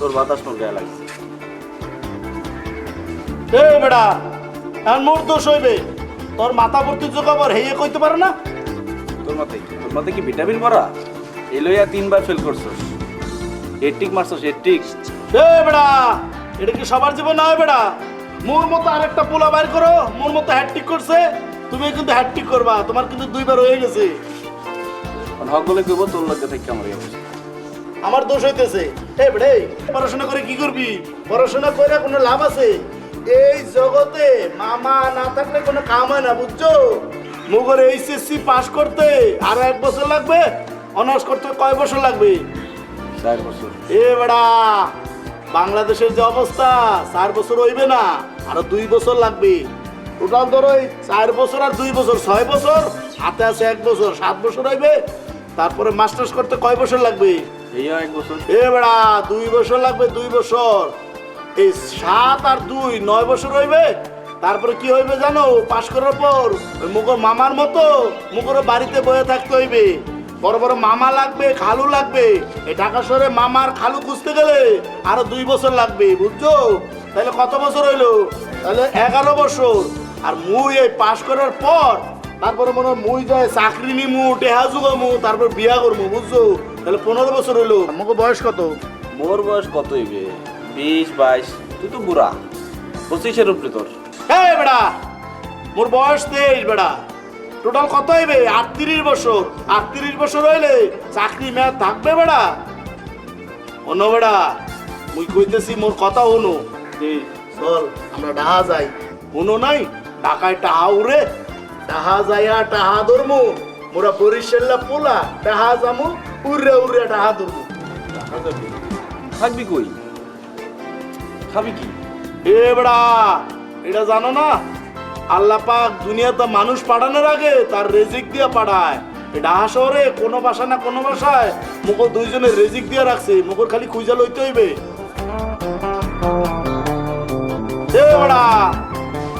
তোর বাতাস মোর গায়ে লাগছে। এই বেড়া এখন মোর দোষ হইবে, তোর মাথা ভর্তি জোগাবর হেয়ে কইতে পারে না। তোর মাথায় কি ভিটামিন ভরা? এই লইয়া 3 বার ফেল করছস, হেট্রিক মারছস, হেট্রিক। এই বেড়া এটা কি সবার জীবন নয় বেড়া? মোর মতো আরেকটা পোলা বাইর করো, মোর মতো হ্যাট্রিক করছে, তুমি কিন্তু হ্যাট্রিক করবা, তোমার কিন্তু 2 বার হয়ে গেছে। হক বলে কইব তোর লজ্জা থেকে আমার এই অবস্থা। আমার দোষ হইতেছে। এই বেড়ে পড়াশোনা করে কি করবি? পড়াশোনা করে কোনো লাভ আছে? এই জগতে মামা না থাকলে কোনো কাম হয় না, বুঝছো? মুগর এইচএসসি পাস করতে আরো 1 বছর লাগবে, অনার্স করতে কয় বছর লাগবে? 4 বছর। এ বেড়া বাংলাদেশের যে অবস্থা 4 বছর হইবে না, আরো 2 বছর লাগবে। টোটাল ধরো 4 বছর আর 2 বছর 6 বছর, হাতে আছে 1 বছর, 7 বছর হইবে। তারপরে মাস্টার্স করতে কয় বছর লাগবে? এইও 1 বছর। এ বেড়া 2 বছর লাগবে, 2 বছর। এই 7 আর 2 9 বছর হইবে। তারপরে কি হইবে জানো? পাস করার পর ওই মুগর মামার মতো মুগর বাড়িতে বসে থাকতে হইবে। বড় বড় মামা লাগবে, খালু লাগবে। এই ঢাকা শহরে মামার খালু খুঁজতে গেলে আরো 2 বছর লাগবে, বুঝছো? তাহলে কত বছর হইলো? তাহলে 11 বছর। আর মুই এই পাস করার পর তারপরে মনে হয় মুই যায় চাকরি নিমু, টেহা জুগামু, তারপর বিয়া করবো, বুঝছো? তাহলে 15 বছর হইলো। আমাকে বয়স কত? মোর বয়স কত হইবে? 20 22। তুই তো বুড়া, 25 এর উপরে তোর। এই বেড়া মোর বয়স 23 বেড়া। টোটাল কত হইবে? 38 বছর। 38 বছর হইলে চাকরি মেয়াদ থাকবে বেড়া? অন্য বেড়া মুই কইতেছি, মোর কথা হনো। চল আমরা ডাহা যাই। হনো নাই ঢাকায় টাহা উড়ে, টাহা যাইয়া টাহা ধরমু। মোরা বরিশাল্লা পোলা টাহা যামু, উড়ে উড়ে টাহা ধরমু। টাকা যাবি? থাকবি কই? খাবি কি? এ বেড়া, এটা জানো না আল্লাহ পাক দুনিয়াতে মানুষ পাঠানোর আগে তার রেজিক দিয়ে পাঠায়। ঢাকা শহরে কোনো বাসা না কোনো বাসায় মুখর দুইজনের রেজিক দিয়ে রাখছে, মুখর খালি খুঁজা লইতে হইবে। এ বেড়া,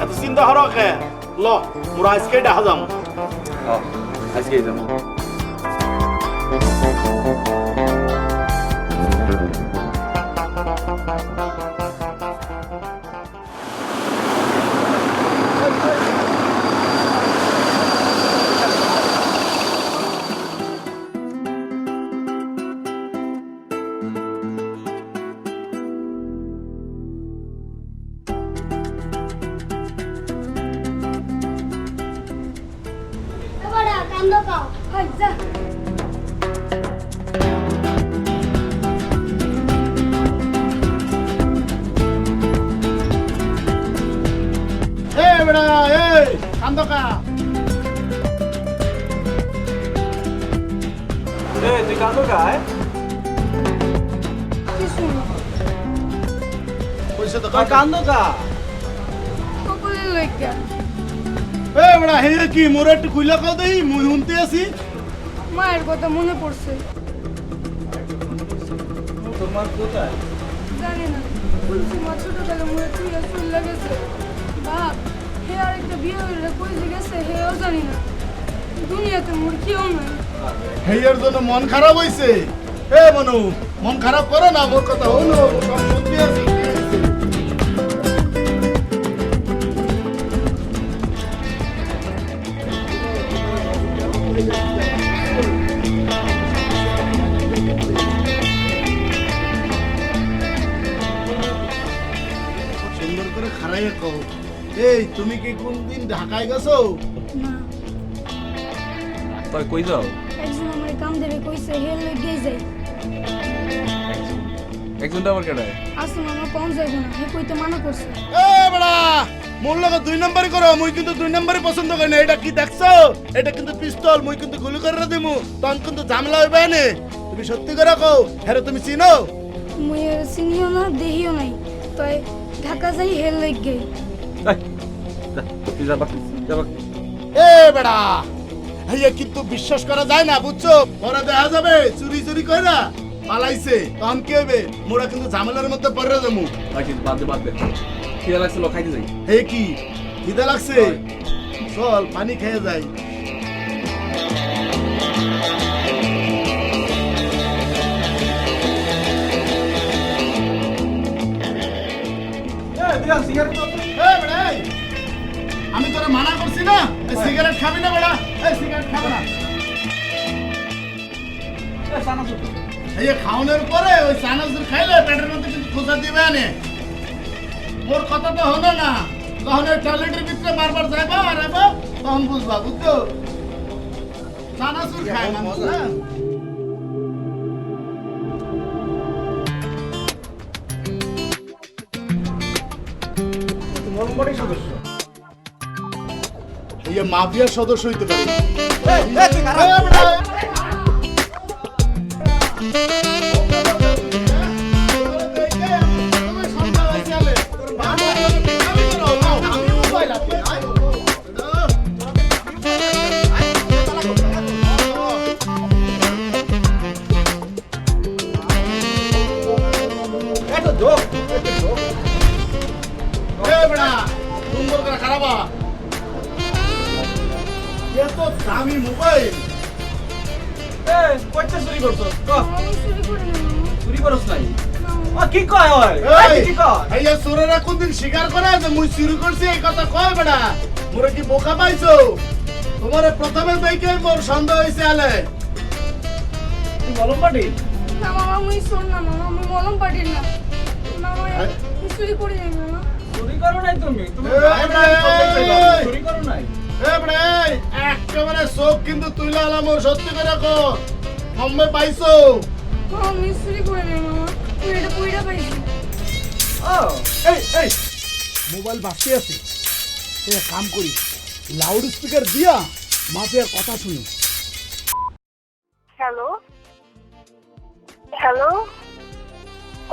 এত চিন্তা হর কে? ল মোরা আজকে ঢাকা যাম। আজকেই যাবো। বড়া কান্দ কাও হাই যা এ বেড়া, এ কান্দকা। তুই কান্দো গায়? কিছু না পয়সা তো তুই কান্দো গা? কপালে লইকা এ বেড়া, হে কি মোরা একটু খুইলা কাও দেই, মুই শুনতে আছি। মায়ের কথা মনে পড়ছে। তোমার কোথায়? জানি না বলছি মা ছোটবেলা মনে তুই চুল লাগেছে বাপ হে আর একটা বিয়ে হইলে কই যে গেছে হেও জানি না। দুনিয়াতে মোর কেউ নাই। হেয়ার জন্য মন খারাপ হইছে। এ মনু, মন খারাপ করো না, মোর কথা হলো সব শুনতে আছি। সুন্দর করে খারাইয়া কও। এই তুমি কি কোনদিন ঢাকায় গেছো? না তুই কই যাও? একজন আমার কাম দেবে কইছে হে লইগে যাই। একজনটা আবার কেডায়? আসুন আমার কম যাইব না হে কইতে মানা করছে। এ বড়া, মোর লগে 2 নম্বরই করো। মুই কিন্তু 2 নম্বরই পছন্দ করি না। এটা কি দেখছো? এটা কিন্তু পিস্তল, মুই কিন্তু গুলি করে দিমু। তখন কিন্তু ঝামেলা হইবে না। তুমি সত্যি করে কও, হ্যাঁ তুমি চিনো? মুই এর চিনিও না দেখিও নাই, তাই ঢাকা যাই হে লইগে। তুই যাবা যাবা। এ বেড়া, হেয়া কিন্তু বিশ্বাস করা যায় না, বুঝছো? পরে দেখা যাবে চুরি চুরি কইরা পালাইছে, তখন কি হবে? মোরা কিন্তু ঝামেলার মধ্যে পড়ে যাবো। বাদ দে বাদ দে। খিদা লাগছিল, খাইতে যাই। হে কি খিদে লাগছে? চল পানি খেয়ে যাই। এ বেড়া, এই, আমি তোরা মানা করছি না সিগারেট খাবি না বেড়া। এই সিগারেট খাবে না। এই যে খাওয়ানোর পরে ওই চানাচুর খাইলে পেটের মধ্যে কিন্তু খোঁচা দিবে আনে। মোর কথা তো হলো না, তখন ওই টয়লেটের ভিতরে বারবার যাইবা আর আবার তখন বুঝবা, বুঝছো? চানাচুর খায় মানুষ না। এই যে মাফিয়ার সদস্য হইতে পারে। দামি মোবাইল চুরি করছো? আমি চুরি করি না মামা। চুরি করছ নাই? না, কি কয় হয়? কি কয়? এই চোরেরা কোনদিন স্বীকার করে যে মুই চুরি করছি এই কথা কয় বেটা? মোরে কি বোকা পাইছো? তোমারে প্রথমে দেখে মোর সন্দেহ হইছে আলে। তুই মলম পাটি? না মামা মুই শোন না মামা আমি মলম পাটির না মামা আমি চুরি করি নাই মামা। চুরি করো নাই তুমি? তুমি এই, চুরি করো নাই? একেবারে চোখ কিন্তু তুইলে আলাম সত্যি করে রাখো সম্ভব পাইছো আমি চুরি করে নেই মামা তুই এটা পুইটা পাইছি এই মোবাইল বাঁচতে আছে এক কাম করি লাউড স্পিকার দিয়া মাফিয়ার কথা শুনি হ্যালো হ্যালো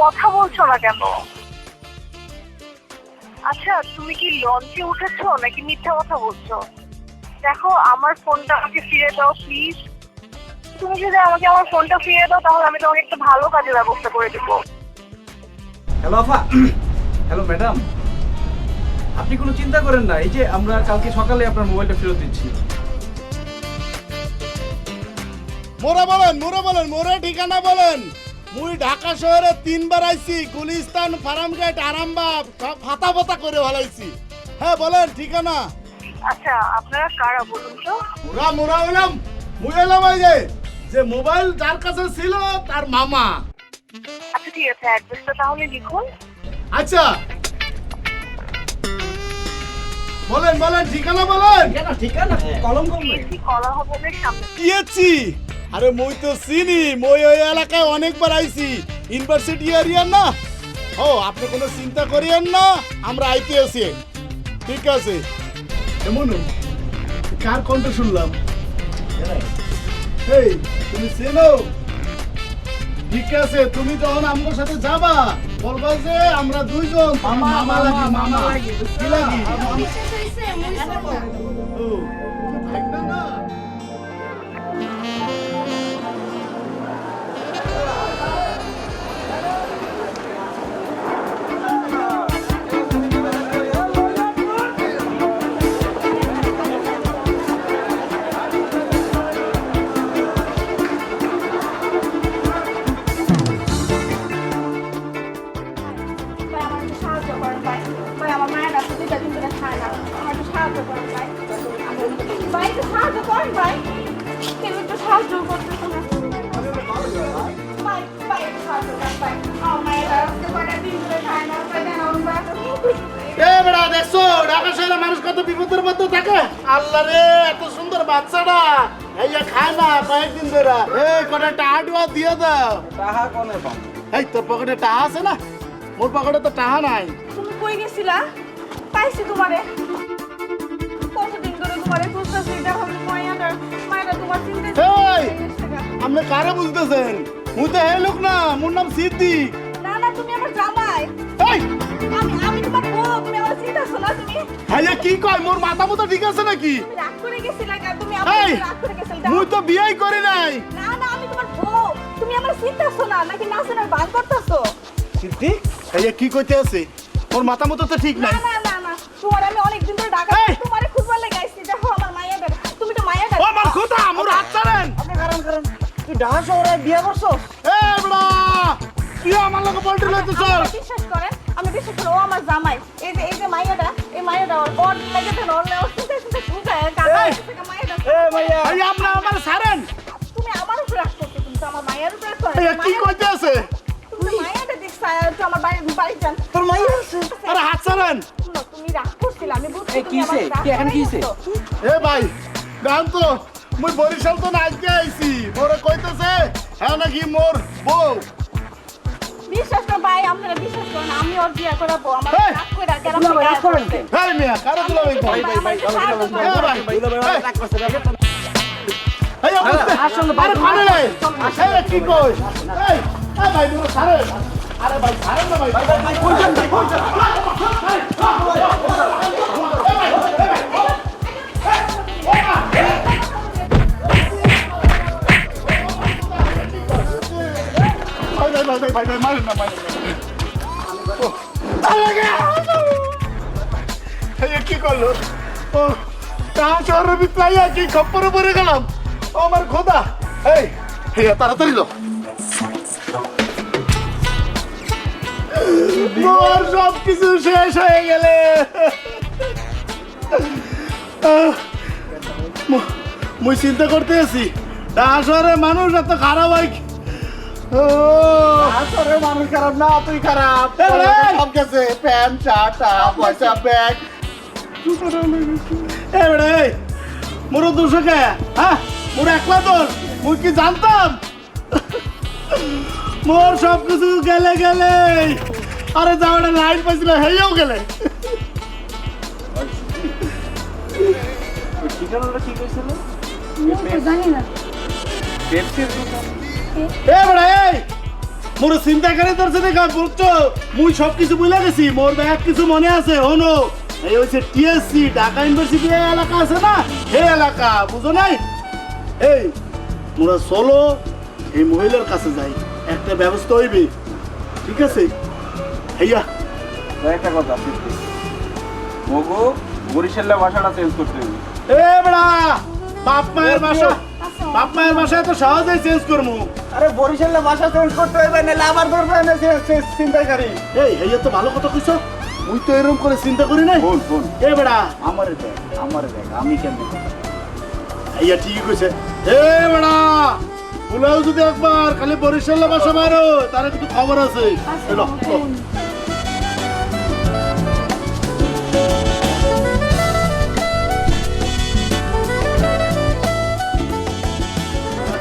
কথা বলছো না কেন? আচ্ছা তুমি কি লঞ্চে উঠেছো নাকি মিথ্যা কথা বলছো? দেখো আমার ফোনটা আমাকে ফিরে দাও প্লিজ। তুমি যদি আমাকে আমার ফোনটা ফিরে দাও তাহলে আমি তোমাকে একটা ভালো কাজের ব্যবস্থা করে দেবো। হ্যালো আফা, হ্যালো ম্যাডাম, আপনি কোনো চিন্তা করেন না, এই যে আমরা কালকে সকালে আপনার মোবাইলটা ফেরত দিচ্ছি। মোরা বলেন মোরা ঠিকানা বলেন। মুই ঢাকা শহরে 3 বার আইছি, গুলিস্তান, ফার্মগেট, আরামবাগ সব ফাতা ফাতা করে ভালাইছি। হ্যাঁ বলেন ঠিকানা। আচ্ছা আপনারা কারা বলুন তো? মোরা হইলাম মুই হইলাম ওই যে মোবাইল যার কাছে ছিল তার মামা। আচ্ছা ঠিক আছে অ্যাড্রেসটা তাহলে লিখুন। আচ্ছা বলেন ঠিকানা বলেন। ঠিকানা কলম সিএসি কলা ভবনের সামনে। কিয়েছি আরে মই তো চিনি, মই ওই এলাকায় অনেকবার আইছি, ইউনিভার্সিটি এরিয়া না। ও আপনি কোনো চিন্তা করিয়েন না, আমরা আইতে আছি। ঠিক আছে এমন কার কণ্ঠ শুনলাম? এই তুমি চেনো? ঠিক আছে তুমি যখন আমার সাথে যাবা বলবা যে আমরা দুইজন মামা লাগি কি লাগি? বিশেষ হয়েছে মুই সরকার ও ভাগনা না দেখছো ঢাকা শহরে মানুষ কত বিপদের মধ্যে থাকে। আল্লাহ রে এত সুন্দর বাচ্চাটা এই খায় না কয়েকদিন ধরে। এই কটা টাহা টুয়া দিয়ে দাও। টাহা কোনে পাম? এই তোর পকেটে টাহা আছে না? মোর পকেটে তো টাহা নাই। তুমি কই গেছিলা? পাইছি তোমারে। কতদিন ধরে তোমারে খুঁজতেছি, দেখো মায়েরা তোমার চিন্তা। এই আপনি কারে বুঝতেছেন? মুই তো হে লোক না, মোর নাম সিদ্দিক। না না তুমি আমার জামাই। এই আমি তোমার বউ, তুমি আমার চিন্তাছো না তুমি? হ্যাঁ কি কয় মোর মাথা মতো ঠিক আছে নাকি? তুমি রাগ করে গেছিলা কেন? তুমি এই আমার রাগ করে গেছিলা। মুই তো বিয়েই করি নাই। না না আমি তোমার বউ, তুমি আমার চিন্তাছো না নাকি নাচনের বান করতেছো? সিদ্দিক এই কি কইতে আছে? মোর মাথা মতো তো ঠিক না নাই। না না না তোমার আমি অনেকদিন ধরে ডাকা এই! তোমারে খুঁজবার লাগি আইছি। দেখো আমার মাইয়া বের, তুমি তো মাইয়া ও আমার খোদা মোর হাত ছাড়েন। আপনি কারণ তুই ঢাকা শহরে বিয়ে করছো? এই বড়া তুই আমার লগে পল্টি লইতেছ? বিশ্বাস করেন, আমি বিশ্বাস করি ও আমার জামাই। এই যে মাইয়াটা, এই মাইয়াটা ওর লাগে তো ওর চিন্তা চিন্তা খুঁজায় কাকা এই! মাইয়াটা। ভাইয়া এই আপনি আমার ছাড়েন। তুমি আমার উপর রাগ করছো, তুমি তো আমার মায়ের উপর রাগ করো। এই কি কইতে আছে? তুমি মায়াটা দেখছ তো আমার বাড়ি যান। তোর মাইয়া আছে? আরে হাত ছাড়েন। শুনো, তুমি রাগ করছিলে, আমি বুঝছি এই তুমি কিসে? আমার রাগ কি এখন করে কিসে? গেছো। এ ভাই গান তো মুই বরিশাল তো না আজকে আইছি, মোরে কইতেছে হ্যাঁ নাকি মোর বউ। বিশ্বাস করো ভাই, আপনারা বিশ্বাস করেন আমি ওর বিয়ে করাবো। আমার এই! রাগ করে কেন রাগ করেন কেন? এই মিয়া কারে দিলা ভাই? ভাই এই অবস্থা আসলে আরে খানে নাই। এই কি কই? এই ভাই মোর ছাড়েন। আরে ভাই ছাড়েন না ভাই। কই যান কই যান? ভাই মারেন না মারেন না। কি করলো? ও তাহা শহরের ভিতরে কি খপ্পরে পড়ে গেলাম। ও আমার খোদা। এই তাড়াতাড়ি লো। মোর সব কিছু শেষ হয়ে গেলে মুই চিন্তা করতে আছি ঢাকা শহরের মানুষ এত খারাপ হয় কি? ও আসলে মানুষ খারাপ না, তুই খারাপ। সব গেছে প্যান্ট শার্ট পয়সা ব্যাগ এ বেড়ে মোর দোষ কে হ্যাঁ মোর একলা দোষ মুই কি জানতাম মোর সব কিছু গেলে গেলে আরে যাওয়াটা লাইট পাইছিল হেইও গেলে ঠিকানাটা ঠিক হয়েছিল জানি না পেপসির দোকান। এ বেড়া এই মোর চিন্তা করে তোর সাথে বুঝছো মুই সব কিছু বুঝলে গেছি মোর ব্যাগ কিছু মনে আছে হনো এই হচ্ছে টিএসসি ঢাকা ইউনিভার্সিটি এলাকা আছে না এই এলাকা বুঝো নাই এই মোরা চলো এই মহিলার কাছে যাই একটা ব্যবস্থা হইবে ঠিক আছে ভাইয়া একটা কথা সিদ্ধি মগো বরিশালে ভাষাটা চেঞ্জ করতে হবে। এ বেড়া বাপ মায়ের ভাষা বাপ মায়ের ভাষা তো সহজেই চেঞ্জ করবো আরে বরিশালে ভাষা চেঞ্জ করতে হবে না আবার ধরবে না চিন্তা করি। এই হেইয়া তো ভালো কথা কইছো মুই তো এরকম করে চিন্তা করি নাই বল বল এ বেড়া আমারে দেখ আমি কেন হেইয়া ঠিকই কইছে এ বেড়া বলেও যদি একবার খালি বরিশালে ভাষা মারো তার কিন্তু খবর আছে এলো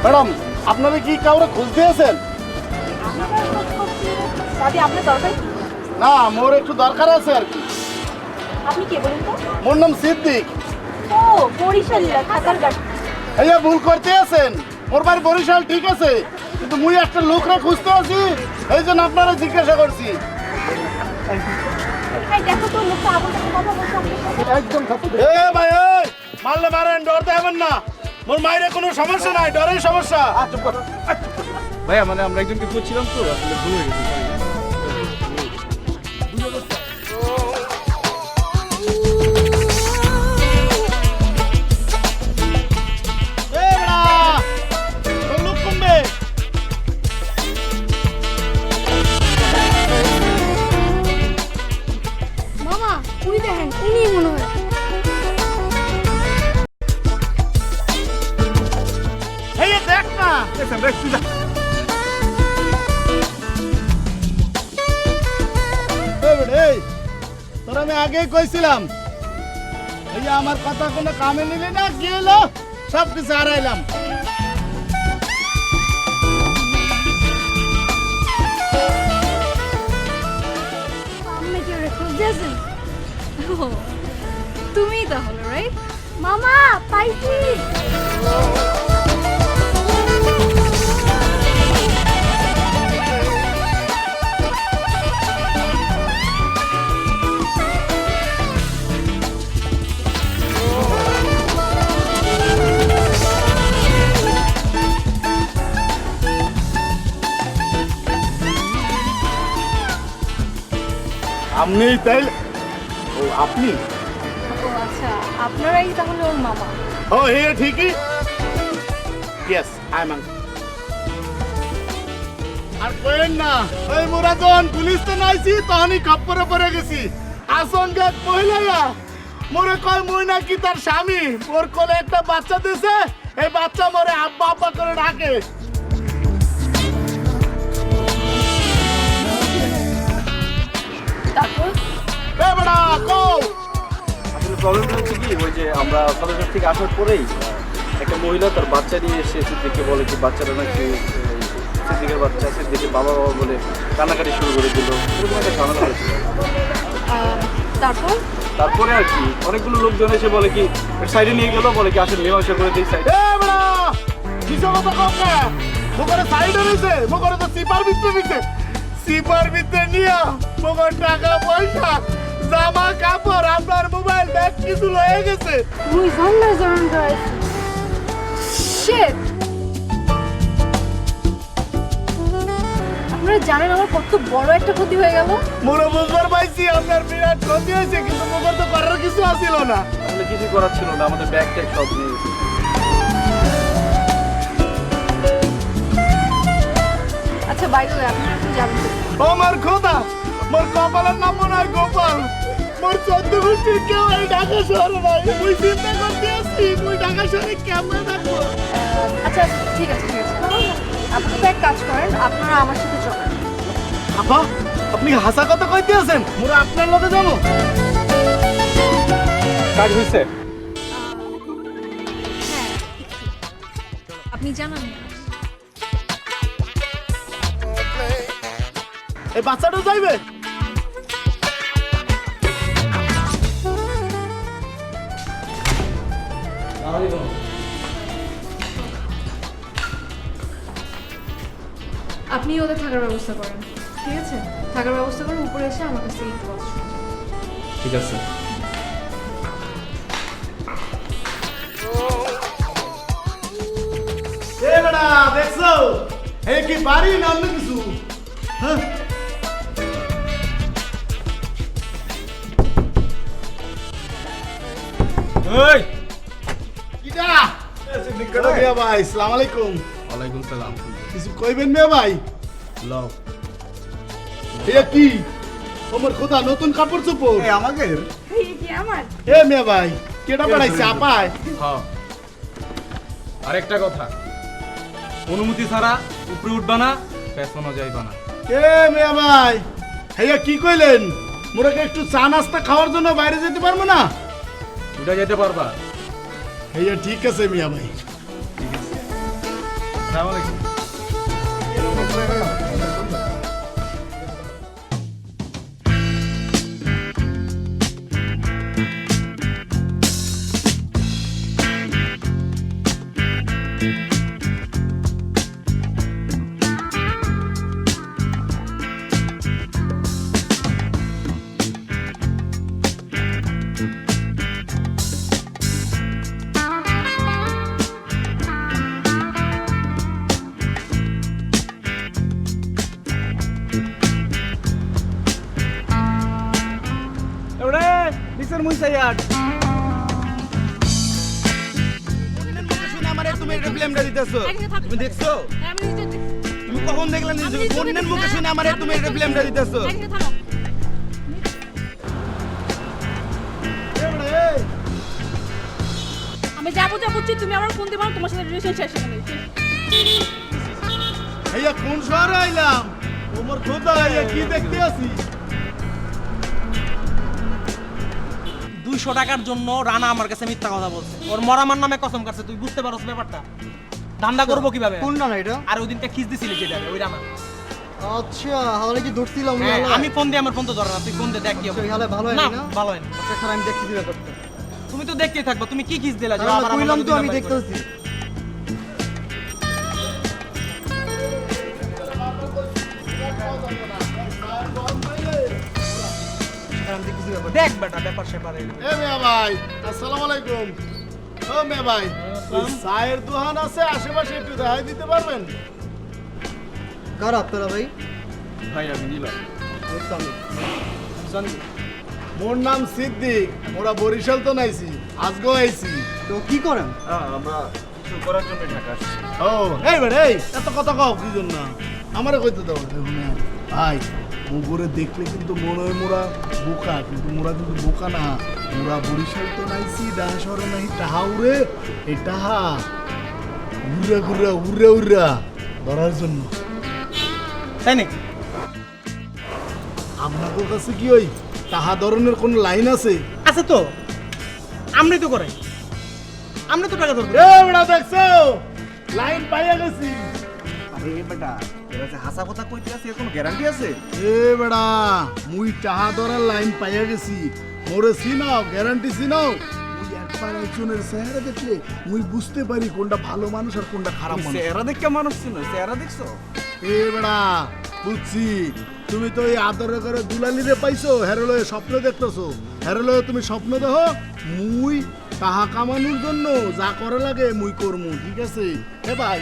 ম্যাডাম আপনারা কি কাউরে খুঁজতে আছেন দাদি আপনার দরকার কি? না মোর একটু দরকার আছে আর কি আপনি কে বলেন তো? মোর নাম সিদ্দিক ও বরিশালীরা খাতার গাড়ি। ভাইয়া ভুল করতে আছেন মোর বাড়ি বরিশাল ঠিক আছে কিন্তু মুই একটা লোকরা খুঁজতে আছি এই জন্য আপনারা জিজ্ঞাসা করছি এই দেখো তো লোকটা আমার সাথে কথা বলছে আপনার সাথে। একদম এ ভাই এই মারলে মারেন ডরতে হবেন না মোর মায়ের কোনো সমস্যা নাই ডরের সমস্যা ভাইয়া মানে আমরা একজনকে খুঁজছিলাম তো আসলে ভুল হয়ে গেছে। এ বেড়া তোর লোক কমবে মামা উনি দেখেন উনি মনে হয় এই দেখ না এই তোর আমি আগেই কইছিলাম এই আমার কথা কোনো কামে নিলি না গেল সব কিছু হারাইলাম আপনি কি ওরে খুঁজতেছেন তুমিই তাহলে রাইট? মামা পাইছি আপনি তাই ও আপনি ও আচ্ছা, আপনারাই তাহলে ওর মামা। ও হে ঠিকই ইয়েস আই এম আর কোয়েন না ওই মুরাদন পুলিশ তো নাইছি তখনই খপ্পরে পড়ে গেছি আসঙ্গে এক মহিলা মোরে কয় মুই নাকি তার স্বামী ওর কোলে একটা বাচ্চা দিছে এই বাচ্চা মোরে আব্বা আব্বা করে ডাকে তারপর এ বেটা কও আসলে প্রবলেমটা হচ্ছে কি ওই যে আমরা সদস্য থেকে আসার পরেই একটা মহিলা তার বাচ্চা নিয়ে এসে সিদ্দিককে বলে কি বাচ্চাটা নাকি সিদ্দিকের বাচ্চা সিদ্দিকের বাবা বাবা বলে কান্নাকাটি শুরু করে দিল এরকম একটা ঝামেলা হয়েছিল। তারপর তারপরে আর কি অনেকগুলো লোকজন এসে বলে কি সাইডে নিয়ে গেল বলে কি আসলে মীমাংসা করে দিই সাইড এ বেটা কিসব কথা কও না মোরে সাইডে নিছে মোরে তো সিপার ভিতরে নিছে সিপার ভিতরে নিয়া মোর টাকা পয়সা জামা কাপড় আপনার মোবাইল ব্যাগ কিছু লয়ে গেছে মুই জানলে জানান গাইস শিট আপনারা জানেন আমার কত বড় একটা ক্ষতি হয়ে গেল। মোরে বুঝবার পাইছি আপনার বিরাট ক্ষতি হয়েছে কিন্তু মোর তো করার কিছু আছিল না আসলে কিছু করার ছিল না আমাদের ব্যাগ ট্যাগ সব নিয়ে গেছে। আচ্ছা বাই দ্য ওয়ে আপনারা এখন যাবেন তো? আমার খোদা মোর কপালের নাম মনে হয় গোপাল মোর 14 গোষ্ঠীর কেউ এই ঢাকা শহরে নাই মুই চিন্তা করতে আসছি মুই ঢাকা শহরে কেমন থাকবো আচ্ছা ঠিক আছে ঠিক আছে আপনারা তো এক কাজ করেন, আপনারা আমার সাথে চলেন। আপা আপনি হাসা কথা কইতে আছেন মোরা আপনার লগে যাবো কাজ হয়েছে আপনি জানান না। এই বাচ্চাটা যাইবে? আপনি ওদের থাকার ব্যবস্থা করেন, ঠিক আছে? থাকার ব্যবস্থা করে উপরে এসে আমার কাছে একটু কথা শুনবেন। ঠিক আছে। এ বেটা দেখছো এই কি বাড়ি না অন্য কিছু? হ্যাঁ এই কিটা সিদ্দিকটা মিয়া ভাই আসসালামু আলাইকুম। ওয়ালাইকুম সালাম। কিছু কইবেন মিয়া ভাই? লও এটা কি ওমর খোদা নতুন কাপড় চোপড়? এই আমাকে কি আমার এ মিয়া ভাই কেডা পাঠাইছে আপায়? হ্যাঁ আরেকটা কথা, অনুমতি ছাড়া উপরে উঠবা না, পেছনও যাইবা না। এ মিয়া ভাই হেয়া কি কইলেন? মোরাকে একটু চা নাস্তা খাওয়ার জন্য বাইরে যেতে পারবো না? উঠে যেতে পারবা। হেয়া ঠিক আছে মিয়া ভাই। আসসালামু আলাইকুম। এবারে নিচের মুই সাইয়াড আমারে তুমি এটা ব্লেমটা দিতেছো। তুমি দেখছো? তুমি কখন দেখলা নিজে কোনের মুখে শুনে আমারে তুমি এটা ব্লেমটা দিতেছো? আমি যাবো বুঝছি, তুমি আমার ফোন দিবা, তোমার সাথে রিলেশন শেষ হয়ে গেছে। হেয়া কোন শহরে আইলাম? ওমর খোদা হেয়া কি দেখতে আছি? 200 টাকার জন্য রানা আমার কাছে মিথ্যা কথা বলছে, ওর মরামার নামে কসম কাটছে। তুই বুঝতে পারছ ব্যাপারটা? ধান্দা করবো কিভাবে? কোন না এটা? আর ওই দিনটা খিস দিছিলি যেটা, ওই রানা। আচ্ছা হাওলে কি ধরছিলাম না? হ্যাঁ, আমি ফোন দিয়ে, আমার ফোন তো ধরে না, তুই ফোন দিয়ে দেখ কি হবে। এই হালে ভালো হয় না না? ভালো হয় না। আচ্ছা খারাপ, আমি দেখতেছি ব্যাপারটা। তুমি তো দেখতেই থাকবা, তুমি কি খিস দিলা যে আরে আবার আমার কইলাম নামে তো দুই আমি নাম্বারি করে? দেখতেছি। আমি দেখতেছি ব্যাপারটা। দেখ বেটা ব্যাপার সেপারে। এ মিয়া ভাই আসসালামু আলাইকুম। ও মিয়া ভাই ওই চায়ের দোকান আছে আশেপাশে একটু দেখাই দিতে পারবেন? কার আপনারা ভাই? ভাই আমি নিলাম। মোর নাম সিদ্দিক, মোরা বরিশাল তো নাইছি, আজগো আইছি। তো কি করেন? আমরা কিছু করার জন্য ঢাকা আসছি। ও এই বেড়ে এই এত কথা কও কি জন্য? আমারে কইতে দাও দেখুন ভাই, মুগুরে দেখলে কিন্তু মনে হয় মোরা বোকা, কিন্তু মোরা কিন্তু বোকা না। মোরা বরিশাল তো নাইছি, ঢাকা শহরে নাই টাহা উড়ে, এই টাহা উড়া ঘুরা উড়া উড়া ধরার জন্য। তাই নাকি? আপনাদের কাছে কি ওই টাহা ধরনের কোন লাইন আছে? আছে তো, আমনি তো করে, আমনি তো টাকা ধরবো। এ বেড়া দেখছো লাইন পাইয়া গেছি। আরে বেটা এরা যে হাসা কথা কইতে আছে এর কোনো গ্যারান্টি আছে? এ বেড়া মুই টাহা ধরার লাইন পাইয়া গেছি। মোরে চিনাও, গ্যারান্টি চিনাও। মুই একবার একজনের চেহারা দেখলে মুই বুঝতে পারি কোনটা ভালো মানুষ আর কোনটা খারাপ মানুষ। চেহারা দেখে মানুষ চিনো, চেহারা দেখছো? এ বেড়া বুঝছি, তুমি তো এই আদরে করে দুলালিরে পাইছো, হেরলয়ে স্বপ্ন দেখতেছো। হেরলয়ে তুমি স্বপ্ন দেখো, মুই টাহা কামানোর জন্য যা করে লাগে মুই করমু, ঠিক আছে? এ ভাই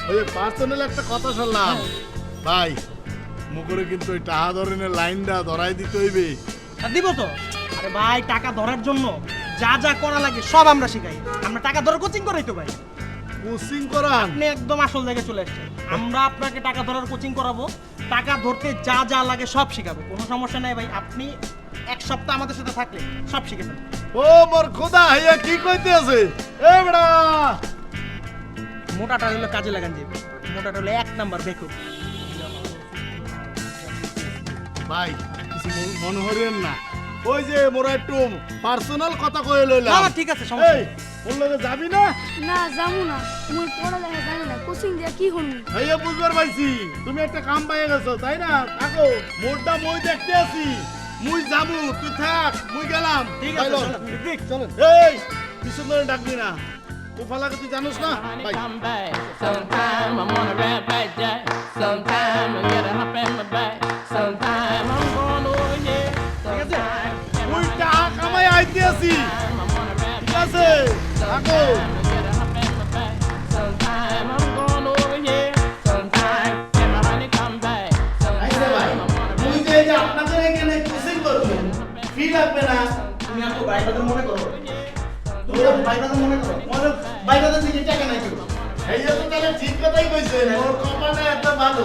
ওই পার্সোনাল একটা কথা শুনলাম ভাই, মুখরে কিন্তু ওই টাহা ধরনের লাইনটা ধরাই দিতে হইবে। আর দিব তো। আরে ভাই টাকা ধরার জন্য যা যা করা লাগে সব আমরা শিখাই। আমরা টাকা ধরার কোচিং করাই তো ভাই। কোচিং করান? আপনি একদম আসল জায়গায় চলে আসছেন। আমরা আপনাকে টাকা ধরার কোচিং করাবো, টাকা ধরতে যা যা লাগে সব শিখাবো, কোনো সমস্যা নাই ভাই। আপনি 1 সপ্তাহ আমাদের সাথে থাকলে সব শিখে নেবেন। ও মোর খোদা হেয়া কি কইতে আছে? এ বেড়া মোটাটা হলো কাজে লাগান যাবে, মোটাটা হলো 1 নাম্বার বেকুব। ভাই কিছু মনে হরিয়েন না, ওই যে মোরা একটু পার্সোনাল কথা কয়ে লইলাম। না, না, ঠিক আছে, সমস্যা নেই। এই, ওর লগে যাবি না? না যাবো না, মুই পড়ালেখা জানি না, কোচিং দিয়া কি হইনি। ভাইয়া বুঝবার পাইছি তুমি একটা কাম পাইয়ে গেছো তাই না? থাকো, মোরটা মই দেখতে আছি, মুই যাবো, তুই থাক, মুই গেলাম। ঠিক আছে, চলো। চলেন। চলেন। এই কিছু ধরে ডাকবি না, তুফালাকে তুই জানোস না? By. Sometime I'm on a red back jack. Sometime I get a hop in my back. Sometime I'm going over here. Sometime মুই টাকা কামাই আইতে আছি, I'm on a red ঠিক আছে? থাকো। get a hop in my back. Sometime I'm going over here. Sometime and my honey come back. আইসে ভাই, Sometime I'm on a মুই যে এই যে আপনাদের এখানে কোচিং করবো, ফি লাগবে না? তুমি আমাকে ভাই ব্রাদার মনে করো? তুমি আমাকে ভাই ব্রাদার মনে করো? মনে ভাই ব্রাদার দিকে টাকা নাই কেউ। এই যে তো তাহলে ঠিক কথাই কইছে, মোর কপালে এত ভালো।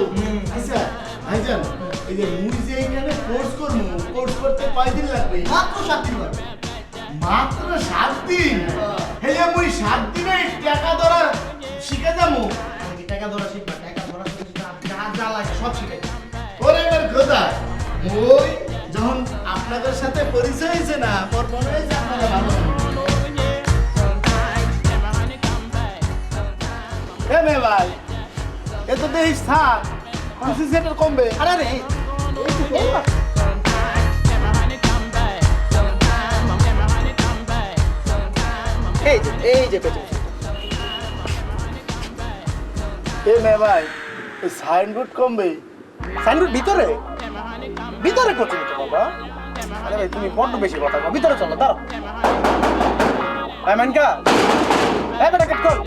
আচ্ছা, ভাইজান, এই যে মুই যে এখানে কোর্স করবো, কোর্স করতে কয়দিন লাগবে? মাত্র 7 দিন লাগবে। মাত্র 7 দিন? এই যে মুই 7 দিনে টাকা ধরা শিখে যাবো। তুমি টাকা ধরা শিখবা, টাকা ধরা শিখবা, যা যা লাগে সব শিখাই। ওরে আমার খোদা, মুই যখন আপনাদের সাথে পরিচয় হয়েছে না, মোর মনে হয়েছে আপনারা ভালো। এ মে ভাই, এ তো দেখিস থাক, কিছু সেটার কমবে। আরে রে, এই যে কোচিং। এ মে ভাই, এই সাইনবোর্ড কমবে। সাইনবোর্ড ভিতরে? ভিতরে কোচিং তো বাবা। আরে ভাই তুমি বড্ড বেশি কথা বলো, ভিতরে চলো দাঁড়াও। মেনকা, এই বেটা কাট কর।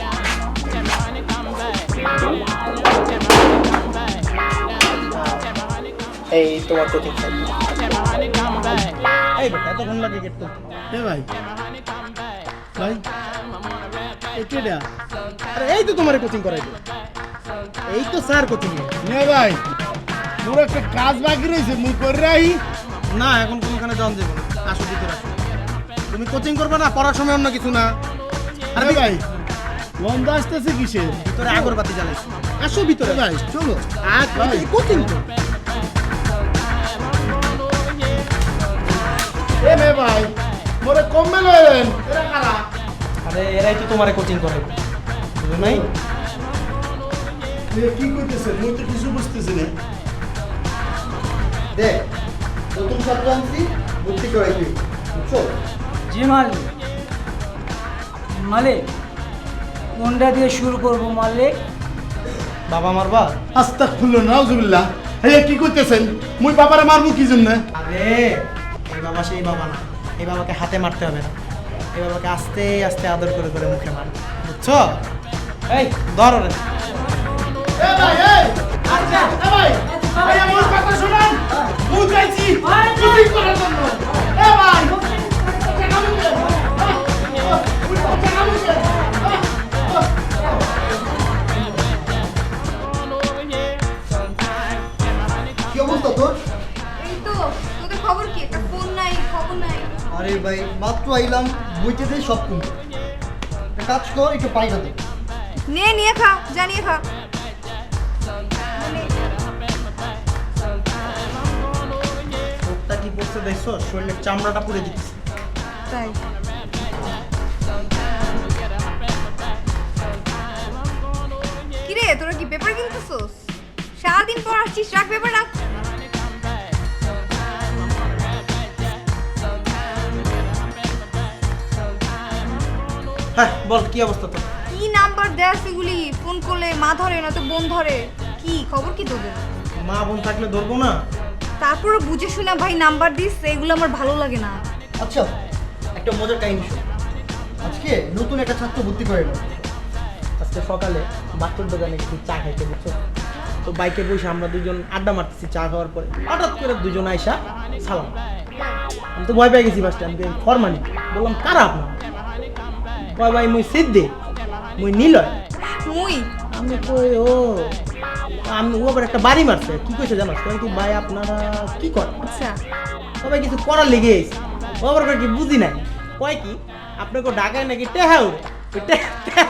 এই তোমার কোচিং সেন্টার। এই বেটা এতক্ষণ লাগে গেট তো। এ ভাই, ভাই, এ কেডা? আরে এই তো তোমার কোচিং করাইবো। এই তো স্যার কোচিং। নে ভাই, মোর একটা কাজ বাকি রয়েছে, মুই করে রাখি। না এখন কোনখানে জন দেব না, আসো ভিতরে আসো। তুমি কোচিং করবে না, পড়ার সময় অন্য কিছু না। আরে ভাই, গন্ধ আসতেছে কিসের? ভিতরে আগরবাতি জ্বালাইছি। আসো ভিতরে ভাই, চলো। আর ভাই। কোচিং তো। এ মে ভাই, মোরে কমবে লয়েন। এরা কারা? আরে এরাই তো তোমারে কোচিং করাইবে, বুঝো নাই? এ কি কইতেছে? মুই তো কিছু বুঝতেছি না। দেখ নতুন ছাত্র আনছি, ভর্তি করাইবি, বুঝছো? জি মালিক। মালিক কোনটা দিয়ে শুরু করবো মালিক? বাবা মারবা? আস্তাগফিরুল্লাহ, নাউজুবিল্লাহ। এই কি কইতেছেন? মুই বাবারে মারবো কি জন্য? আরে এই বাবা সেই বাবা না, এই বাবাকে হাতে মারতে হবে না, এই বাবাকে আস্তে আস্তে আদর করে করে মুখে মার, বুঝছো? এই ধরো রে। এ ভাই, এই আচ্ছা, এ ভাই, এই আমার কথা শুনুন। মুই চাইছি কোচিং করার জন্য। এ ভাই, টাকা মুখে। মুই টাকা মুখে। কি অবস্থা তোর? এই তো, তোদের খবর কি? একটা ফোন নাই, খবর নাই। আরে ভাই মাত্র আইলাম, বইতে দিয়ে সব কমবে। একটা কাজ কর, একটু পানিটা দে। নিয়ে খা, জানিয়ে খা। চোখটা কি করছে দেখছো? শরীরের চামড়াটা পুড়ে দিচ্ছে। তাই কিরে, তোরা কি পেপার কিনতেছস? সারাদিন পর আসছিস, রাখ পেপার রাখ। হ্যাঁ বল, কি অবস্থা তোর? কি নাম্বার দেয় সেগুলি? ফোন করলে মা ধরে না তো বোন ধরে। কি খবর কি তোদের? মা বোন থাকলে ধরবো না? তারপরে বুঝে শুনে ভাই নাম্বার দিস, এগুলো আমার ভালো লাগে না। আচ্ছা একটা মজার কাহিনী শোন। আজকে নতুন একটা ছাত্র ভর্তি করে এলো। আজকে সকালে বাচ্চার দোকানে কিছু চা খাইতে, বুঝছো? তো বাইকে বসে আমরা দুজন আড্ডা মারতেছি চা খাওয়ার পরে, হঠাৎ করে দুজন আইসা সালাম। আমি তো ভয় পেয়ে গেছি, ফার্স্টে আমি ফরমানি বললাম কারা আপনার? কয় ভাই মুই সিদ্ধি, মুই নিলয়। মুই আমি কই ও, আমি ও আবার একটা বাড়ি মারছে। কি কইছে জানাস? কই কি ভাই আপনারা কি করেন? আচ্ছা সবাই কিছু করার লেগে এসে ও আবার কয় কি বুঝি নাই। কয় কি আপনাকে ঢাকায় নাকি টেহা উড়ে, ওই টেহা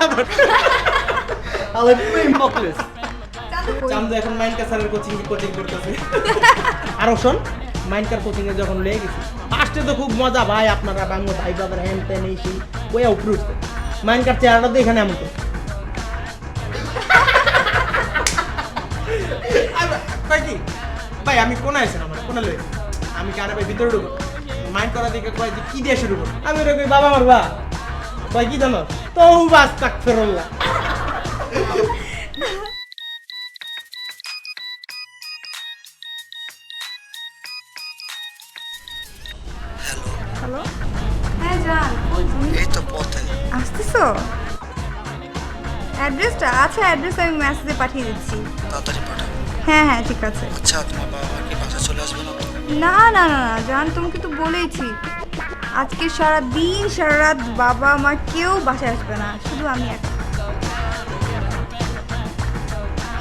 আলে প্রেম বকলেস। চাঁদু কই? চান্দু এখন মাইনকা স্যারের কোচিং করতেছে। আর শোন, মাইনকার কোচিং এ যখন লেগে গেছি, ফার্স্টে তো খুব মজা, ভাই আপনারা বাংলা ভাই ব্রাদার হ্যান ত্যান এই সেই ওয়া উপরে উঠছে। মাইন কার চেহারাটা তো এখানে এমন করে। ভাই কি ভাই আমি কোন আইছেন আমার কোন লই আমি কারে ভাই ভিতরে ঢুকো মাইন্ড করা দিকে কয় যে কি দিয়ে শুরু করব আমি রে কই বাবা মারবা ভাই কি জানো তো বাস তাকফিরুল্লাহ। হ্যালো হ্যাঁ জান এই তো পথে আসতেছো? অ্যাড্রেসটা আচ্ছা অ্যাড্রেস আমি মেসেজে পাঠিয়ে দিচ্ছি। তাড়াতাড়ি পাঠাও। হ্যাঁ হ্যাঁ ঠিক আছে। আচ্ছা তোমার বাবা মা কি বাসা চলে আসবে না তো? না না না না জান তোমাকে তো বলেইছি আজকে সারা দিন সারা রাত বাবা মা কেউ বাসায় আসবে না, শুধু আমি একা।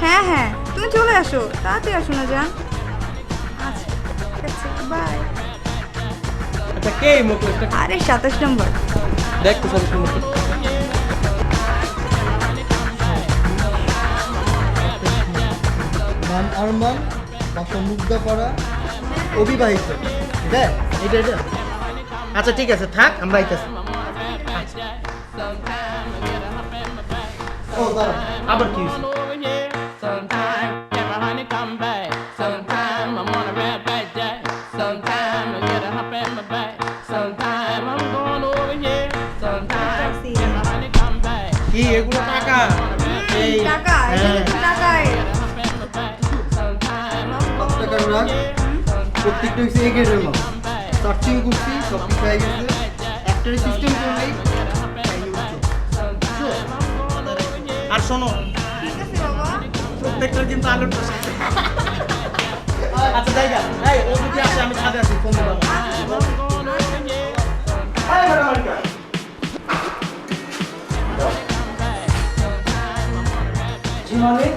হ্যাঁ হ্যাঁ তুমি চলে আসো, তাড়াতাড়ি আসো না জান। আচ্ছা ঠিক আছে বাই। আচ্ছা কে এই মুখটা আরে 27 নম্বর। দেখ তো সব সুন্দর নাম আরমান, বাসা মুগ্ধাপাড়া, অবিবাহিত। দেখ এটা এটা। আচ্ছা ঠিক আছে থাক আমরা আইতাছি। ও দাঁড়া আবার কি হইছে? Sometime get my honey come back. Sometime I'm on a red back jack. Sometime I get a hop in my back. Sometime I'm going over here. Sometime get my honey come back. কি এগুলো টাকা? এই টাকা হ্যাঁ। টাকায় টাকার রাগ প্রত্যেকটা হচ্ছে এক এর মাল। সার্চিং করছি সব কিছু হয়ে গেছে, একটারই সিস্টেম করলেই আর শোনো ঠিক আছে বাবা। প্রত্যেকটার কিন্তু আলোর পাশে। আচ্ছা জায়গা এই ও যদি আসে আমি ছাদে আছি ফোন দেবো। এই ম্যাডাম আরিকা জি মালিক।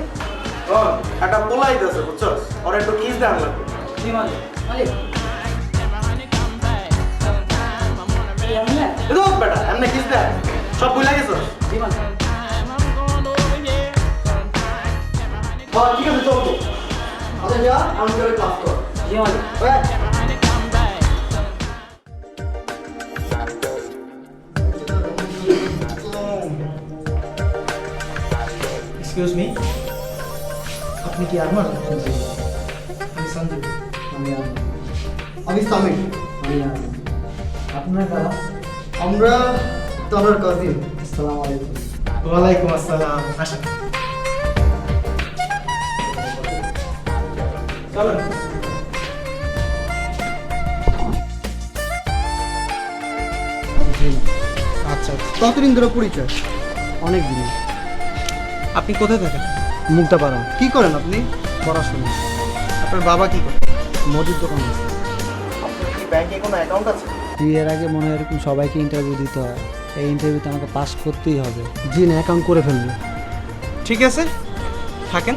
একটা পোলাই দিয়েছে বুঝছো, ওর একটু কিস দেন লাগবে। জি মালিক। মালিক এই আমি না? রোজ বেটা এমনি কিস দেয় সব ভুলে গেছো। জি মালিক। ঠিক আছে চল তো। আচ্ছা যা আমি করে ক্লাস কর। জি মালিক। এক্সকিউজ মি, আপনি কি আরমান? আমি সঞ্জীব। আমি আরমান। আমি সামির। আমি আরমান। আপনার কারা? আমরা তোমার কাজিন। আসসালামু আলাইকুম। ওয়ালাইকুম আসসালাম। আসেন চলেন। জি আচ্ছা কতদিন ধরে পরিচয়? অনেক দিন। আপনি কোথায় থাকেন? মুগ্ধাপাড়া। কি করেন আপনি? পড়াশোনা। আপনার বাবা কি করে? মুদির দোকান আছে। আপনার কি ব্যাংকে কোনো অ্যাকাউন্ট আছে? বিয়ের আগে মনে হয় এরকম সবাইকে ইন্টারভিউ দিতে হয়, এই ইন্টারভিউতে আমাকে পাস করতেই হবে। জি না অ্যাকাউন্ট করে ফেলবো। ঠিক আছে থাকেন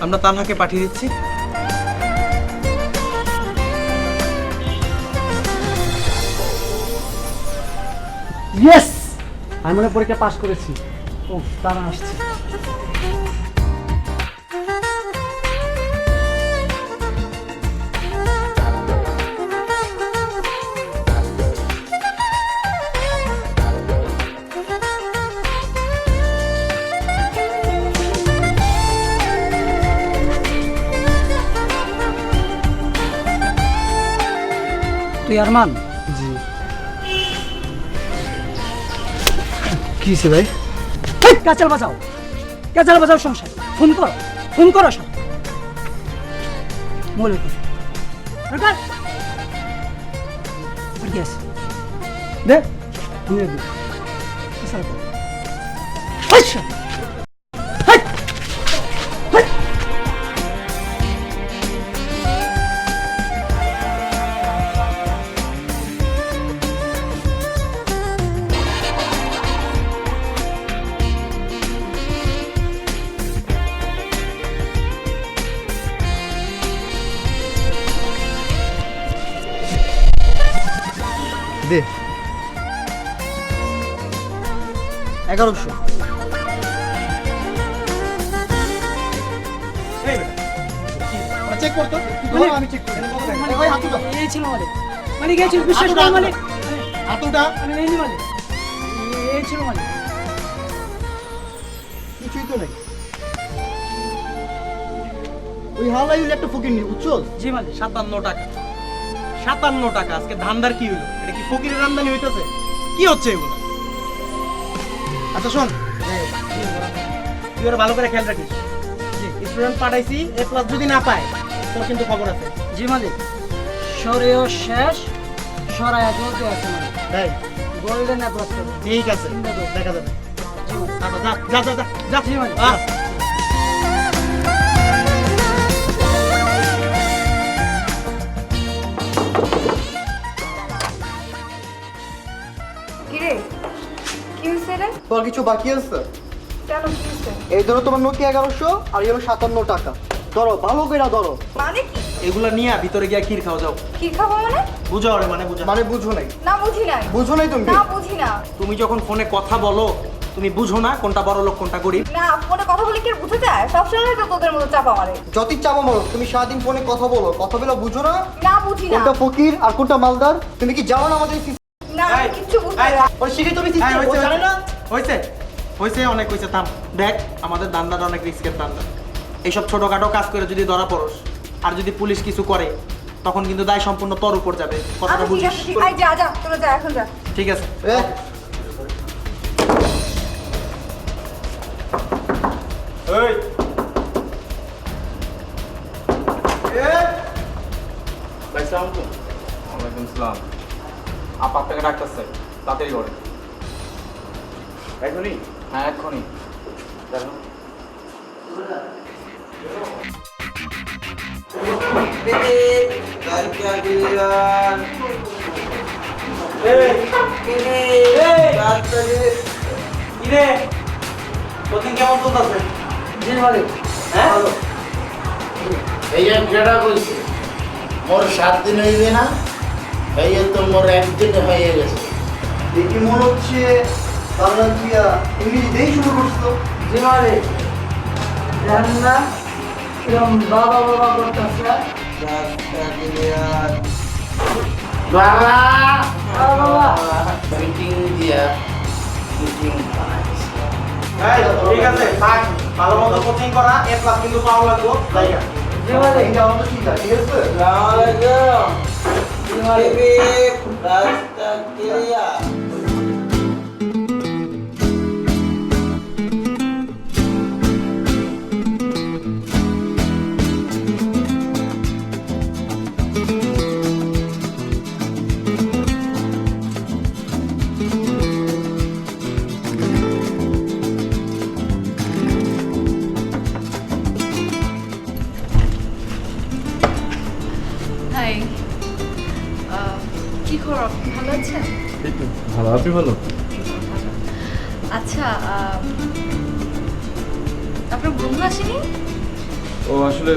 আমরা তানহাকে পাঠিয়ে দিচ্ছি। ইয়েস আমি মনে হয় পরীক্ষা পাস করেছি। ও তারা আসছে। তুই আরমান? জি। কি হয়েছে ভাই? কাচাল বাজাও সংসার। ফোন করো সব বলে তো দরকার আর কি আছে দে আমি দে কাচাল করো। আচ্ছা দে 1100। চেক করতো আমি চেক করি। ভাই হাতুটা এই ছিল মানে গেছিল বিশ্বাস করো মানে হাতুটা আমি নেইনি মানে এই ছিল মানে তো নাই। ওই হালাই হইলে একটা ফকির নি, বুঝছো? জি মালিক। 57 টাকা, 57 টাকা। আজকে ধান্দার কি হলো? এটা কি ফকিরের আমদানি হইতাছে? কি হচ্ছে এগুলো? আচ্ছা শোন, তুই ওরা ভালো করে খেয়াল রাখিস। স্টুডেন্ট পাঠাইছি, A+ যদি না পায় তোর কিন্তু খবর আছে। জি মালিক। সরেও শেষ, সরাইয়া চলতে আছে মালিক। তাই গোল্ডেন অ্যাপ্লাস করবে। ঠিক আছে, দেখা যাবে। আচ্ছা, যা যা যা যা যা। জি মালিক। কিরে কি হয়েছে রে? তোর কিছু বাকি আছে? কেন কি হয়েছে? এই ধরো তোমার নোকিয়া 1100 আর এই হলো 57 টাকা। ধরো, ভালো করে ধরো। মানে কি? এগুলা নিয়ে ভিতরে গিয়া ক্ষীর খাওয়া যাও। কি খাবো মানে? বুঝাও রে, মানে বুঝা। মানে বুঝো নাই? না বুঝি নাই। বুঝো নাই তুমি? না বুঝি না। তুমি যখন ফোনে কথা বলো তুমি বুঝো না কোনটা বড় লোক কোনটা গরিব? না ফোনে কথা বলে কি আর বুঝে যায়? সবসময় তো তোদের মতো চাপা মারে। যতই চাপা মারো, তুমি সারাদিন ফোনে কথা বলো, কথা বলে বুঝো না না বুঝি না। কোনটা ফকির আর কোনটা মালদার? তুমি কি জানো না আমাদের না আমি কিচ্ছু বুঝতে না। ওর শিখে তুমি হ্যাঁ, সিস্টেম হয়েছে, জানে না? হয়েছে হয়েছে, অনেক হয়েছে। থাম, দেখ আমাদের দান্দাটা অনেক রিস্কের দান্দা। এইসব ছোটখাটো কাজ করে যদি ধরা পড়স আর যদি পুলিশ কিছু করে তখন কিন্তু দায় সম্পূর্ণ তোর উপর যাবে। কথাটা আচ্ছা ঠিক বুঝিস? আছে, আই যা যা, তোরা যা এখন যা। ঠিক আছে। এই ভাই সালাম আলাইকুম। ওয়ালাইকুম আসসালাম। আপা আপনাকে ডাকতেছে, তাড়াতাড়ি করেন। এখনই? হ্যাঁ এক্ষুনি। দেখো কিরে তোদিন কেমন চলতেছে? জি মালিক। হ্যাঁ এই যে যেটা কইছে মোর 7 দিন হইবে না, এই তো মোর 1 দিন হয়ে গেছে। দেখি মনে হচ্ছে বাংলা দিয়া ইংরেজি দিয়েই শুরু করছো। জি মালিক। জানেন না এরকম বাবা বাবা করতেছে। বাবা বাবা মিটিং দিয়া মিটিং বানাইছে। এই, ঠিক আছে থাক, ভালো মতো কোচিং করা, A+ কিন্তু পাওয়া লাগবে। জায়গা জি মালিক। এটা আমাদের ঠিক আছে, ঠিক আছে? জি মালিক। হাই কি খবর? আপনি ভালো আছেন? এই তো ভালো, আপনি ভালো? আচ্ছা আপনার বন্ধু আসেনি? ও আসলে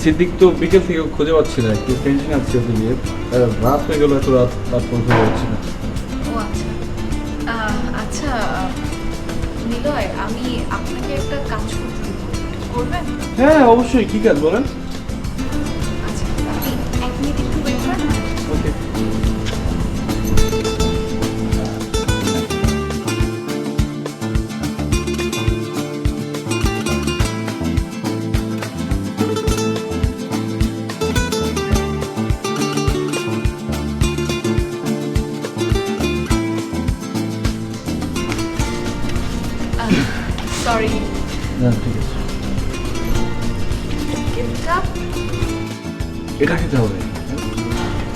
সিদ্দিক তো বিকেল থেকে খুঁজে পাচ্ছি না, একটু টেনশন আছে ওকে নিয়ে। রাত হয়ে গেল, এত রাত তারপর খুঁজে পাচ্ছি না। ও আচ্ছা আচ্ছা নিলয়, আমি আপনাকে একটা কাজ করতে দিব, করবেন? হ্যাঁ অবশ্যই, কি কাজ বলেন? আচ্ছা আপনি 1 মিনিট একটু ওয়েট করেন। ওকে। সরি না ঠিক আছে, গিফটটা, এটা খেতে হবে।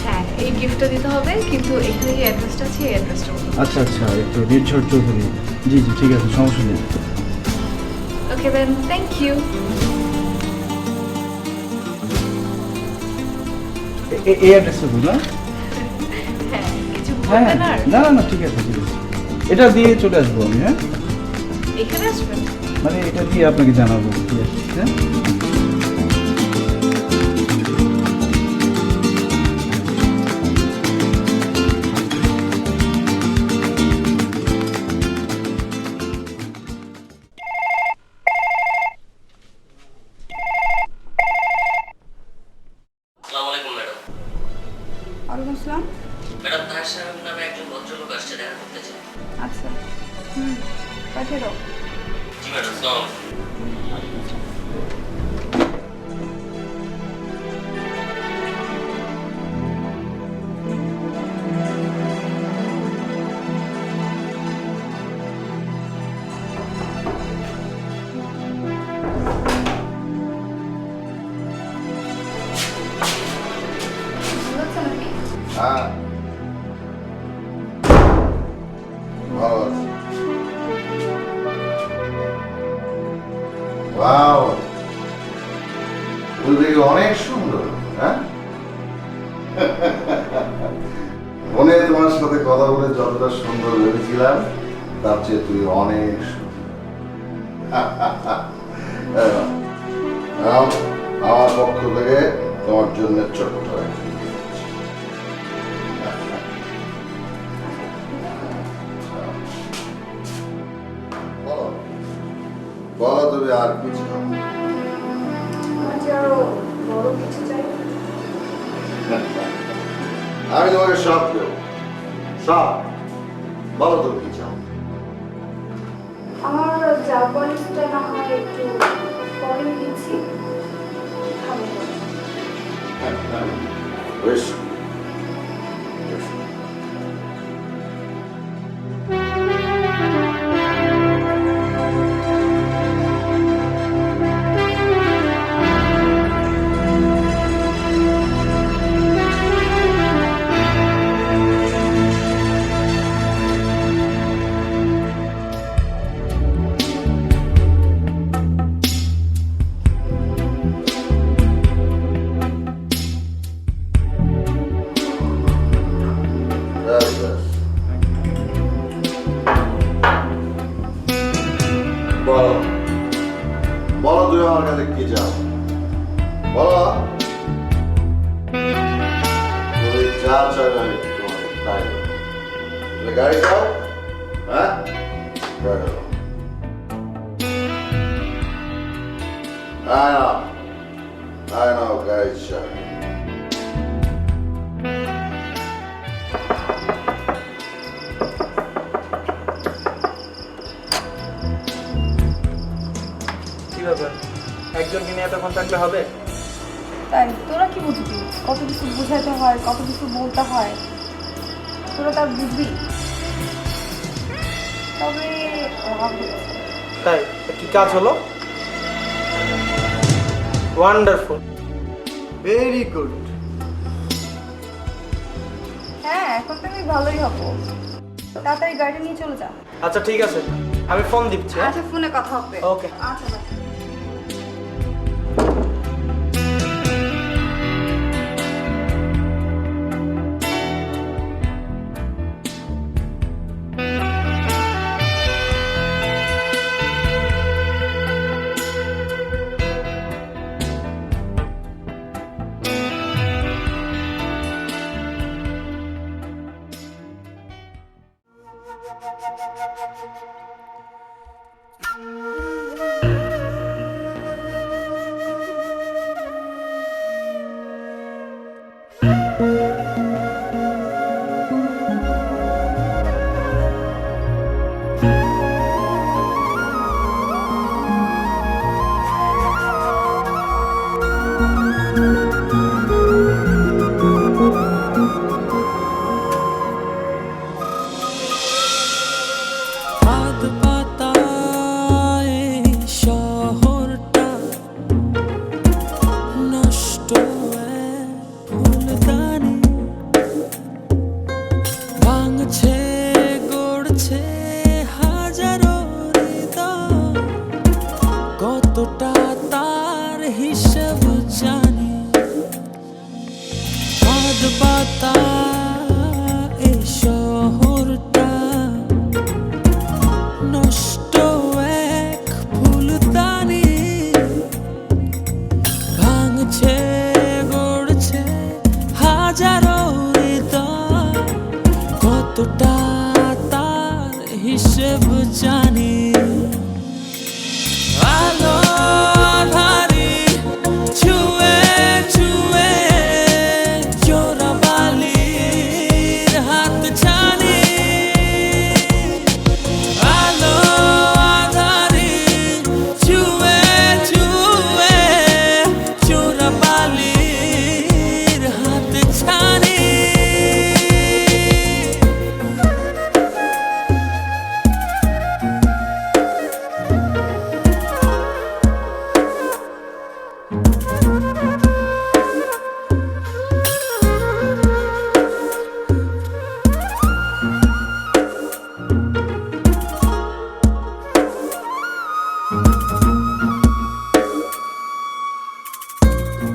হ্যাঁ এই গিফটটা দিতে হবে, কিন্তু এখানে যে অ্যাড্রেসটা আছে এই অ্যাড্রেসটা বলতে হবে। আচ্ছা আচ্ছা, একটু নির্ঝর চৌধুরী। জি জি ঠিক আছে, সমস্যা নেই। ওকে দেন, থ্যাংক ইউ। এই অ্যাড্রেসটা বুঝলাম। হ্যাঁ কিছু হ্যাঁ বলবেন আর? না না না ঠিক আছে ঠিক আছে, এটা দিয়ে চলে আসবো আমি। হ্যাঁ এখানে আসবেন? মানে এটা দিয়ে আপনাকে জানাবো কি আছে। হ্যাঁ আসসালামু আলাইকুম ম্যাডাম। ওয়ালাইকুম আসসালাম। ম্যাডাম তার সাহেব নামে একজন ভদ্রলোক আসছে, দেখা করতে চাই। আচ্ছা পাঠিয়ে দাও। জি জি ম্যাডাম, আসসালামু আলাইকুম। হ্যাঁ ভালো আছি। ওয়াও, ফুল দেখে অনেক সুন্দর। হ্যাঁ মনে তোমার সাথে কথা বলে যতটা সুন্দর ভেবেছিলাম তার চেয়ে তুই অনেক আমার পক্ষ থেকে তোমার জন্য ছোট্ট একটা বলো তুমি আর কিছু আমি তোমাকে সব দেব, সব। বলো তুমি কি চাও? আমার জাপানিজটা না হয় একটু পরে দিচ্ছি। বেশ বলো, বলো তুমি আমার কাছে কি চাও? বলো, তুমি যা চাইবে আমি তোমাকে তাই দেবো। তুমি গাড়ি চাও? হ্যাঁ, গাড়ি দাও। I know, গাড়ি চাই। কি ব্যাপার, একজনকে নিয়ে এতক্ষণ থাকলে হবে? তাই তোরা কি বুঝবি? কত কিছু বোঝাতে হয়, কত কিছু বলতে হয়, তোরা তার বুঝবি? তবে তাই কি কাজ হলো? Wonderful, very good. হ্যাঁ, এখন তো আমি ভালোই হবো। তাড়াতাড়ি গাড়ি নিয়ে চলে যা। আচ্ছা ঠিক আছে, আমি ফোন দিচ্ছি। আচ্ছা, ফোনে কথা হবে। ওকে। আচ্ছা বাই।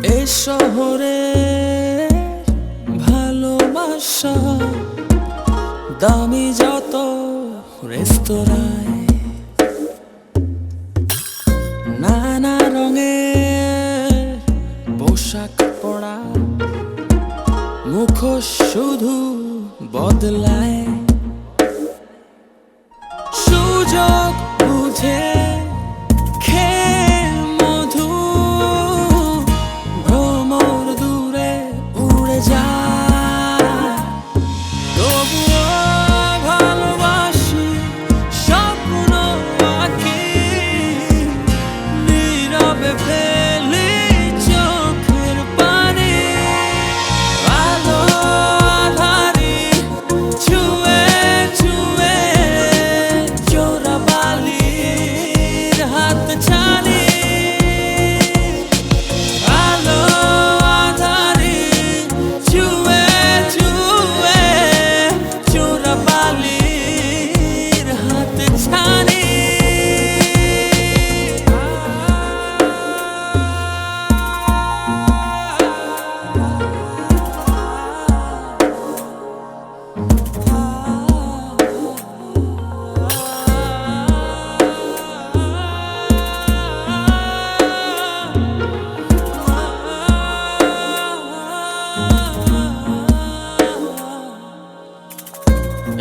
এ শহরে ভালোবাসা দামি যত রেস্তোরাঁয় নানা রঙের পোশাক পরা মুখোশ শুধু বদলায় সুযোগ বুঝে খেয়ে মধু ভ্রমর দূরে উড়ে যায় তবুও ভালোবাসি স্বপ্ন আঁকি নীরবে ফেলি চোখের পানি আলো আধারি ছুঁয়ে ছুঁয়ে জোড়া বালির হাত ছানি আলো আধারি ছুঁয়ে ছুঁয়ে জোড়া বালির হাত ছানি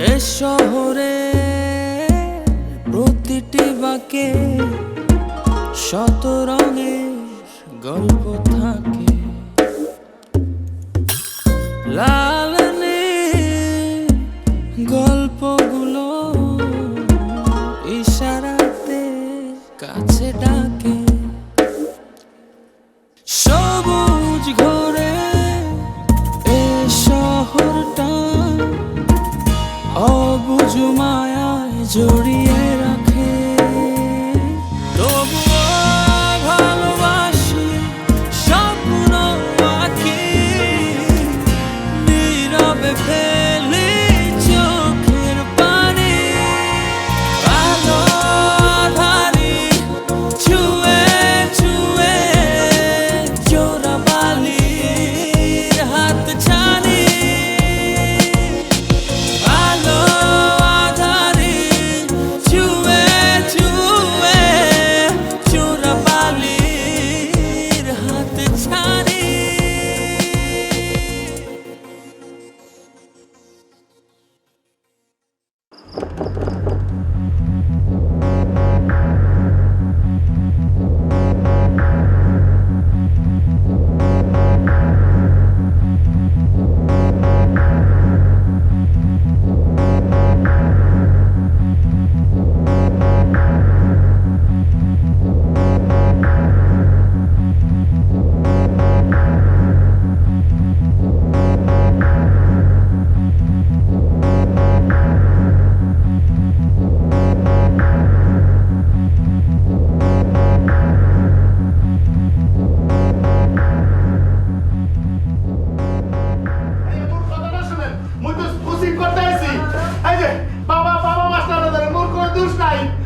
এ শহরে প্রতিটি বাঁকে শত রঙের গল্প থাকে লাল নীল গল্পগুলো ইশারাতে কাছে ডাকে সবুজ ঘরে এ শহরটা অবুঝ মায়ায় জড়িয়ে রাখে তবুও ভালোবাসি স্বপ্ন আঁকি নীরবে ফেলি চোখের পানি আলো আধারি ছুঁয়ে ছুঁয়ে জোড়া বালির হাত ছানি আলো আধারি ছুঁয়ে ছুঁয়ে জোড়া বালির হাত ছানি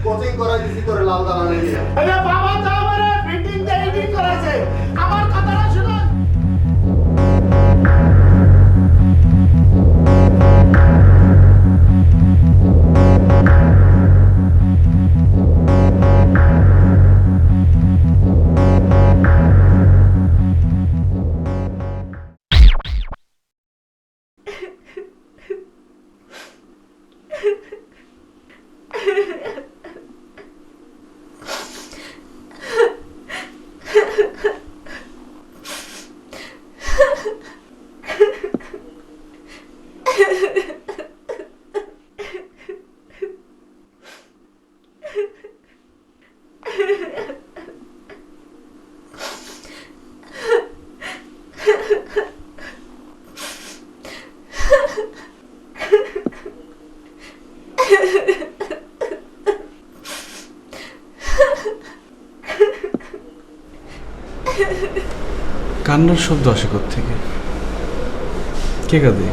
কোচিং করাই দিছি করে লাল দালানে নিয়ে বাবা যাও মানে মিটিং দে এডিট করাইছে আমার কথাটা শুনুন কান্নার শব্দ আসে কোত্থেকে? কে কাঁদে?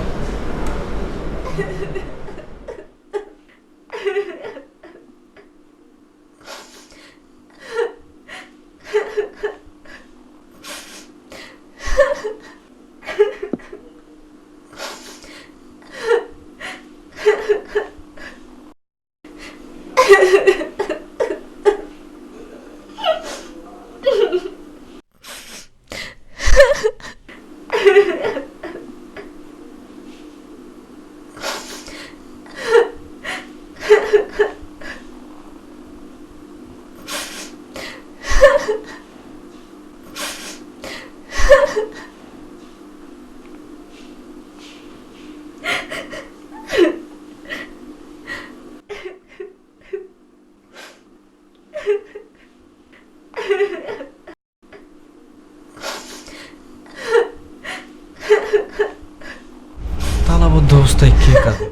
অবস্থায় কে কাঁদে?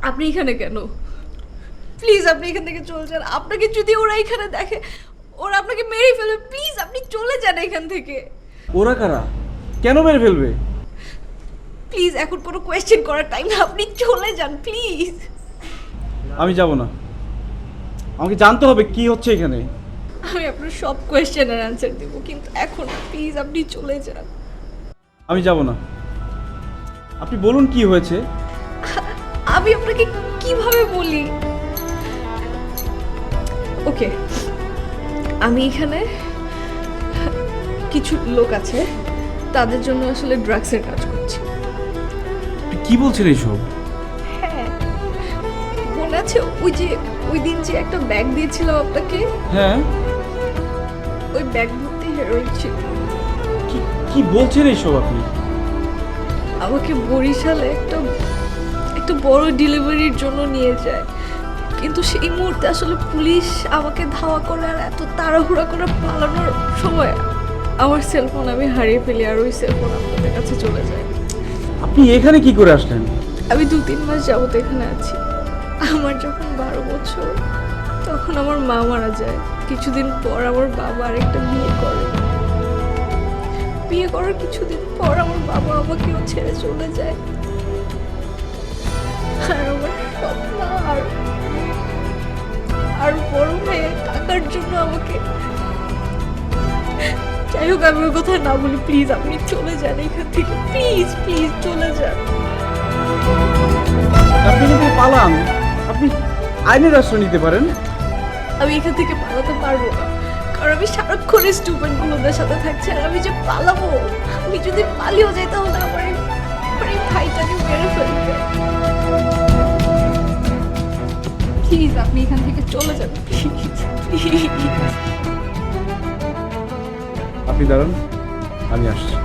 আপনি এখানে কেন? প্লিজ আপনি এখান থেকে চলে যান। আপনাকে যদি ওরা এখানে দেখে ওরা আপনাকে মেরে ফেলবে। প্লিজ আপনি চলে যান এখান থেকে। ওরা কারা? কেন মেরে ফেলবে? প্লিজ এখন কোনো কোয়েশ্চেন করার টাইম না, আপনি চলে যান প্লিজ। আমি যাব না, আমাকে জানতে হবে কি হচ্ছে এখানে। আমি আপনার সব কোয়েশ্চেনের অ্যান্সার দেব, কিন্তু এখন প্লিজ আপনি চলে যান। আমি যাব না, আপনি বলুন কি হয়েছে। আমি আপনাকে কিভাবে বলি? ওকে, আমি এখানে কিছু লোক আছে, তাদের জন্য আসলে ড্রাগসের কাজ করছি। আপনি কি বলছেন এইসব? হ্যাঁ, মনে আছে ওই দিন যে একটা ব্যাগ দিয়েছিল আপনাকে? হ্যাঁ। ওই ব্যাগ ভর্তি হেরোইন ছিল। কি বলছেন এইসব আপনি? আমাকে বরিশালে একটা বড় ডেলিভারির জন্য নিয়ে যায়, কিন্তু সেই মুহূর্তে আসলে পুলিশ আমাকে ধাওয়া করে, আর এত তাড়াহুড়া করে পালানোর সময় আমার সেলফোন আমি হারিয়ে ফেলি, আর ওই সেলফোন আপনাদের কাছে চলে যায়। আপনি এখানে কি করে আসলেন? আমি 2-3 মাস যাবত এখানে আছি। আমার যখন 12 বছর তখন আমার মা মারা যায়। কিছুদিন পর আমার বাবা আরেকটা বিয়ে করে। বিয়ে করার কিছুদিন পর আমার বাবা আমাকেও ছেড়ে চলে যায়। আর আমার স্বপ্ন আর বড় ভাইয়ের টাকার জন্য আমাকে, যাই হোক আমি ওই কথা না বলি। প্লিজ আপনি চলে যান এখান থেকে, প্লিজ প্লিজ চলে যান। আপনি যদি পালান, আপনি আইনের আশ্রয় নিতে পারেন। আমি এখান থেকে পালাতে পারবো না, কারণ আমি সারাক্ষণ স্টুডেন্টগুলোদের সাথে থাকছি। আর আমি যে পালাবো, আমি যদি পালিয়েও যাই তাহলে আমার এই ভাইটাকে মেরে ফেলবে। প্লিজ আপনি এখান থেকে চলে যান, প্লিজ প্লিজ। আপনি দাঁড়ান, আমি আসছি।